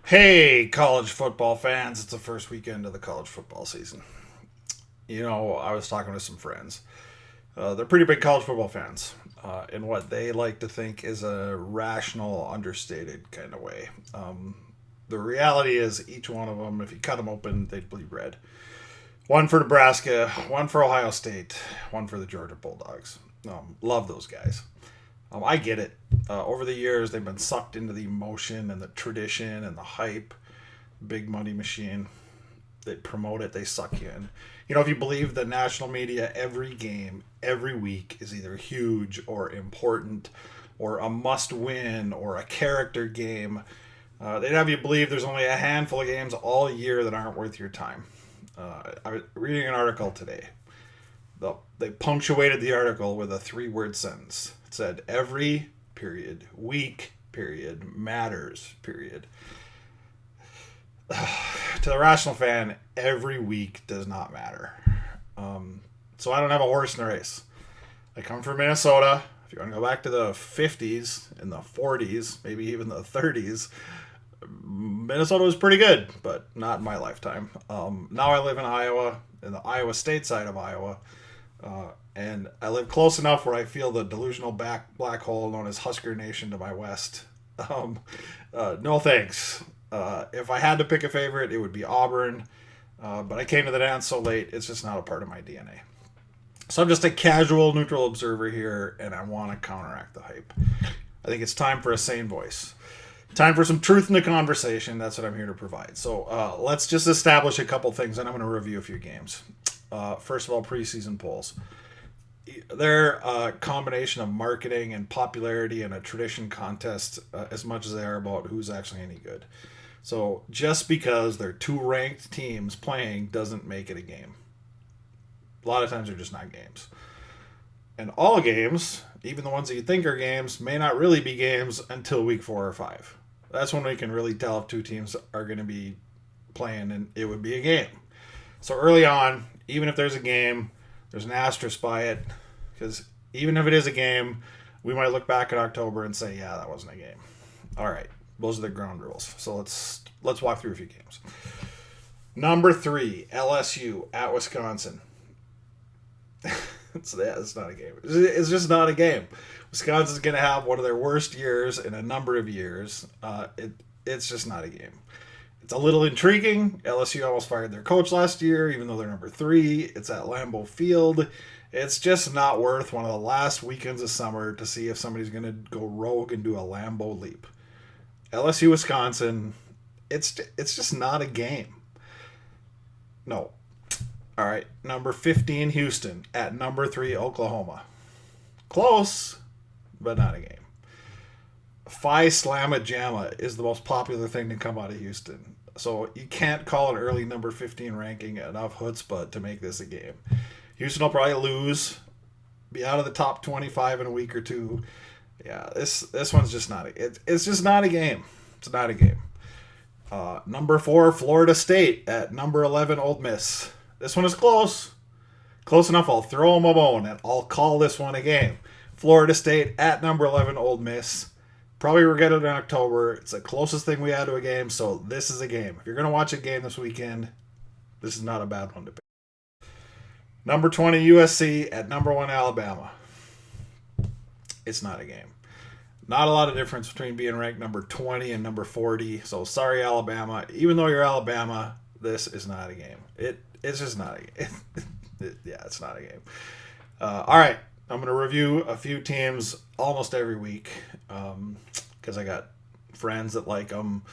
Hey, college football fans. It's the first weekend of the college football season. I was talking to some friends. They're pretty big college football fans in what they like to think is a rational, understated kind of way. The reality is, each one of them, if you cut them open, they'd bleed red. One for Nebraska, one for Ohio State, one for the Georgia Bulldogs. Love those guys. I get it. Over the years, they've been sucked into the emotion and the tradition and the hype. Big money machine. They promote it, they suck you in. If you believe the national media, every game, every week is either huge or important or a must win or a character game. They'd have you believe there's only a handful of games all year that aren't worth your time. I was reading an article today. They punctuated the article with a three-word sentence. It said, every period, week period, matters period. To the rational fan, every week does not matter. So I don't have a horse in the race. I come from Minnesota. If you want to go back to the 50s and the 40s, maybe even the 30s, Minnesota was pretty good, but not in my lifetime. Now I live in Iowa, in the Iowa State side of Iowa, and I live close enough where I feel the delusional black hole known as Husker Nation to my west. No thanks. If I had to pick a favorite, it would be Auburn. But I came to the dance so late, it's just not a part of my DNA. So I'm just a casual, neutral observer here, and I want to counteract the hype. I think it's time for a sane voice. Time for some truth in the conversation. That's what I'm here to provide. So let's just establish a couple things, and I'm going to review a few games. First of all, preseason polls. They're a combination of marketing and popularity and a tradition contest as much as they are about who's actually any good. So just because they're two ranked teams playing doesn't make it a game. A lot of times they're just not games. And all games, even the ones that you think are games, may not really be games until week 4 or 5. That's when we can really tell if two teams are going to be playing and it would be a game. So early on, even if there's a game, there's an asterisk by it, because even if it is a game, we might look back in October and say, yeah, that wasn't a game. All right, those are the ground rules. So let's walk through a few games. Number 3, LSU at Wisconsin. It's not a game. It's just not a game. Wisconsin's going to have one of their worst years in a number of years. It's just not a game. It's a little intriguing. LSU almost fired their coach last year, even though they're number 3. It's at Lambeau Field. It's just not worth one of the last weekends of summer to see if somebody's going to go rogue and do a Lambeau leap. LSU, Wisconsin, it's just not a game. No. All right, number 15, Houston at number 3, Oklahoma. Close, but not a game. Phi Slamma Jamma is the most popular thing to come out of Houston. So you can't call an early number 15 ranking enough chutzpah to make this a game. Houston will probably lose, be out of the top 25 in a week or two. Yeah, this one's just not it's just not a game. It's not a game. Number 4, Florida State at number 11, Ole Miss. This one is close. Close enough, I'll throw them a bone and I'll call this one a game. Florida State at number 11, Ole Miss. Probably regret it in October. It's the closest thing we had to a game, so this is a game. If you're going to watch a game this weekend, this is not a bad one to pick. Number 20, USC at number 1, Alabama. It's not a game. Not a lot of difference between being ranked number 20 and number 40. So sorry, Alabama. Even though you're Alabama, this is not a game. It's just not a game. Yeah, it's not a game. All right, I'm going to review a few teams almost every week because I got friends that like them.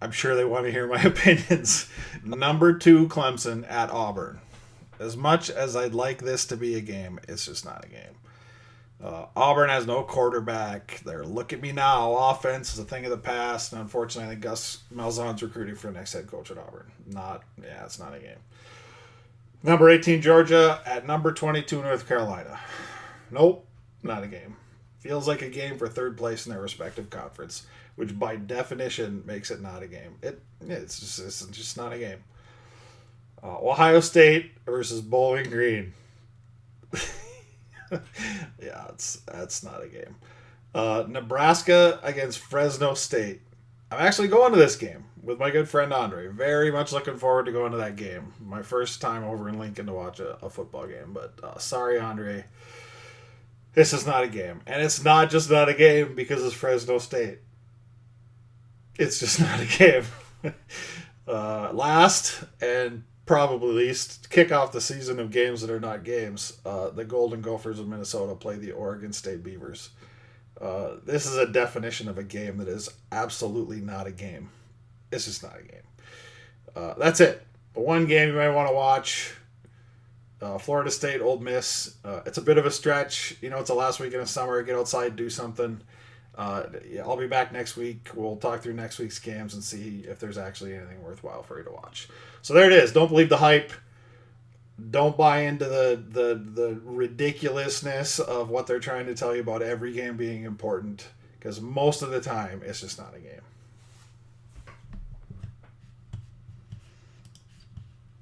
I'm sure they want to hear my opinions. Number 2, Clemson at Auburn. As much as I'd like this to be a game, it's just not a game. Auburn has no quarterback. Their look at me now offense is a thing of the past, and unfortunately, I think Gus Malzahn's recruiting for the next head coach at Auburn. It's not a game. Number 18, Georgia at number 22, North Carolina. Nope, not a game. Feels like a game for third place in their respective conference, which by definition makes it not a game. It's just not a game. Ohio State versus Bowling Green. Yeah, that's not a game. Nebraska against Fresno State. I'm actually going to this game. with my good friend Andre. Very much looking forward to going to that game. My first time over in Lincoln to watch a football game. But sorry, Andre. This is not a game. And it's not just not a game because it's Fresno State. It's just not a game. Last and probably least, kick off the season of games that are not games. The Golden Gophers of Minnesota play the Oregon State Beavers. This is a definition of a game that is absolutely not a game. It's just not a game. That's it. The one game you might want to watch. Florida State, Ole Miss. It's a bit of a stretch. It's the last weekend of summer. Get outside, do something. I'll be back next week. We'll talk through next week's games and see if there's actually anything worthwhile for you to watch. So there it is. Don't believe the hype. Don't buy into the ridiculousness of what they're trying to tell you about every game being important, because most of the time it's just not a game.